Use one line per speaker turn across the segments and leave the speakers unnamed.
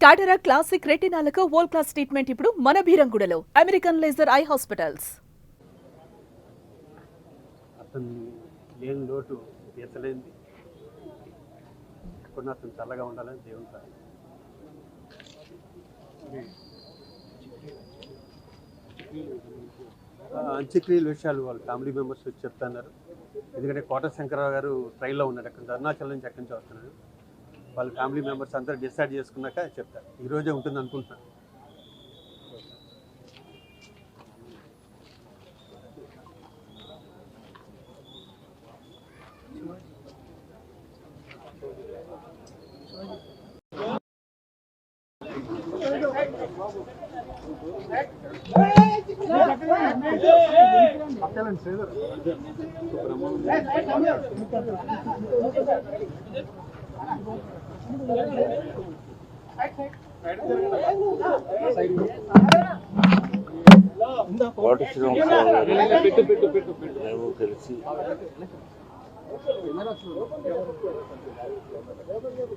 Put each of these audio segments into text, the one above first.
కాటరా classic రెటినాలకు world class treatment ఇప్పుడు మన భీరంగూడలో American laser eye hospitals.
అతను లేని లోటు తీర్చలేంది. కొన్ని అతను చల్లగా ఉండాలని దేవుని ప్రార్థన. అంత్యక్రియల విషయాలు వాళ్ళ ఫ్యామిలీ మెంబర్స్ వచ్చి చెప్తున్నారు. ఎందుకంటే కోట శంకరరావు గారు ట్రైన్లో ఉన్నాడు, అక్కడ అరుణాచల్ నుంచి ఎక్కడి నుంచి వస్తున్నాడు. వాళ్ళ ఫ్యామిలీ మెంబర్స్ అందరూ డిసైడ్ చేసుకున్నాక చెప్తారు. ఈరోజే ఉంటుంది అనుకుంటున్నాను.
కోట శ్రీనివాసరావు గారు మేము కలిసి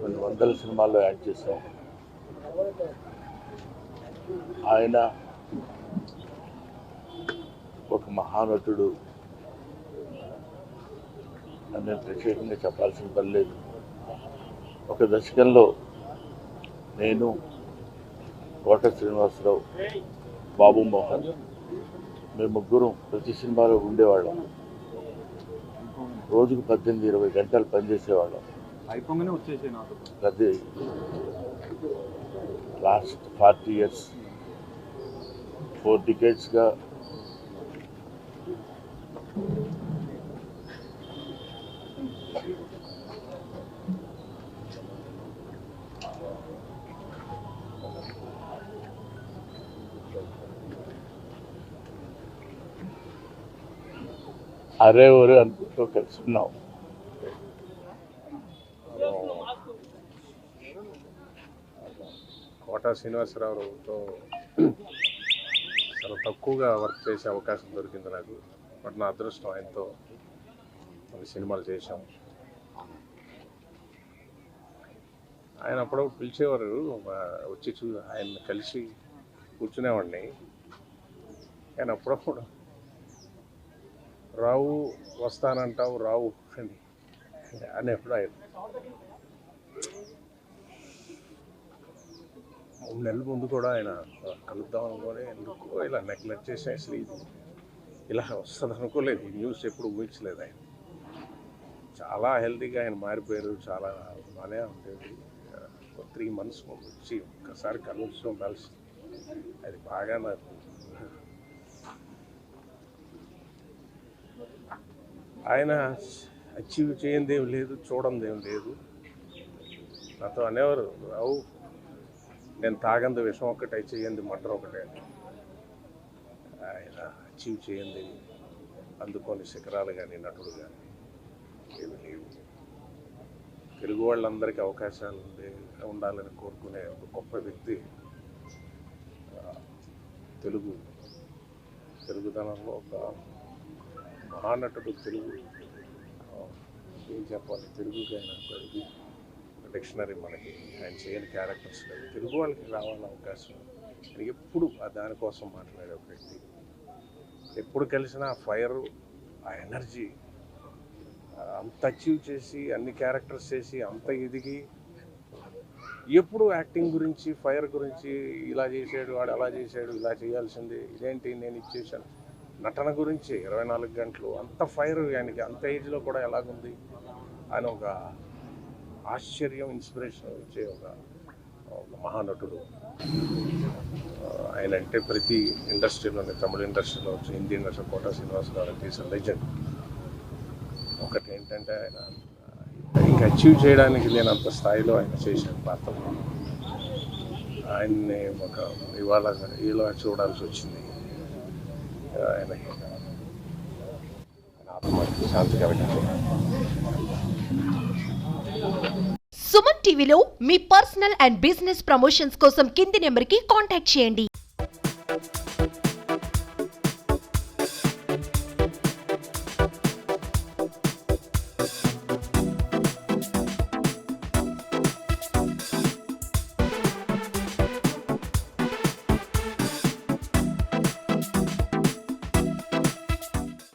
కొన్ని వందల సినిమాల్లో యాక్ట్ చేశాం. ఆయన ఒక మహానటుడు అని నేను ప్రత్యేకంగా చెప్పాల్సిన పని లేదు. ఒక దశకంలో నేను, కోట శ్రీనివాసరావు, బాబు మోహన్, మేము ముగ్గురం ప్రతి సినిమాలో ఉండేవాళ్ళం. రోజుకు 18-20 గంటలు పనిచేసేవాళ్ళం. అది లాస్ట్ 40 years 4 decades-గా అరే ఒరే అనుకుంటూ కలిసి ఉన్నాం.
కోట శ్రీనివాసరావుతో చాలా తక్కువగా వర్క్ చేసే అవకాశం దొరికింది నాకు. బట్ నా అదృష్టం, ఆయనతో కొన్ని సినిమాలు చేశాం. ఆయన అప్పుడప్పుడు పిలిచేవారు, వచ్చి ఆయన కలిసి కూర్చునేవాడిని. ఆయన అప్పుడప్పుడు రావు వస్తానంటావు రావు అని ఎప్పుడు ఆయన 3 నెలల ముందు కూడా ఆయన కలుద్దాం అనుకోని ఎందుకో ఇలా నెగ్లెక్ట్ చేసి అసలు ఇది ఇలా వస్తుంది అనుకోలేదు. ఈ న్యూస్ ఎప్పుడు ఊహించలేదు. ఆయన చాలా హెల్తీగా ఆయన మారిపోయారు. చాలా బాగానే ఉండేది. 3 months ముందు వచ్చి ఒక్కసారి కలిసి ఉండాల్సి, అది బాగా నాకు ఆయన అచీవ్ చేయందేం లేదు, చూడందేం లేదు. నాతో అనేవారు, రావు నేను తాగంది విషం ఒకటే, చేయంది మటర్ ఒకటే. ఆయన అచీవ్ చేయంది అందుకొని శిఖరాలు కానీ నటుడు కానీ ఏమి లేవు. తెలుగు వాళ్ళందరికీ అవకాశాలు ఉండాలని కోరుకునే ఒక గొప్ప వ్యక్తి. తెలుగుదనంలో ఒక మహానటుడు. తెలుగు ఏం చెప్పాలి, తెలుగుకి ఆయన ఇది డిక్షనరీ. మనకి ఆయన చేయని క్యారెక్టర్స్ లేవు. తెలుగు వాళ్ళకి రావాలని అవకాశం ఆయన ఎప్పుడు దానికోసం మాట్లాడే ఒక వ్యక్తి. ఎప్పుడు కలిసినా ఆ ఫైరు, ఆ ఎనర్జీ, అంత అచీవ్ చేసి అన్ని క్యారెక్టర్స్ చేసి అంత ఎదిగి ఎప్పుడు యాక్టింగ్ గురించి, ఫైర్ గురించి, ఇలా చేశాడు వాడు అలా చేశాడు, ఇలా చేయాల్సింది ఇదేంటి నేను ఇచ్చేసాను, నటన గురించి 24 గంటలు అంత ఫైర్ ఆయనకి అంత ఏజ్లో కూడా ఎలాగుంది అని ఒక ఆశ్చర్యం, ఇన్స్పిరేషన్ ఇచ్చే ఒక మహానటుడు ఆయన. అంటే ప్రతి ఇండస్ట్రీలోనే, తమిళ ఇండస్ట్రీలో వచ్చి, హిందీ ఇండస్ట్రీ కోట శ్రీనివాసరావు తీసిన లెజెండ్. ఒకటి ఏంటంటే ఆయన ఇంకా అచీవ్ చేయడానికి లేనంత స్థాయిలో ఆయన చేసిన పాత్ర. ఆయన్ని ఒక ఇలా చూడాల్సి వచ్చింది. ఆయన ఆత్మకి శాంతి కలగాలి.
సుమన్ టీవీలో మీ పర్సనల్ అండ్ బిజినెస్ ప్రమోషన్స్ కోసం కింది నెంబర్కి కాంటాక్ట్ చేయండి.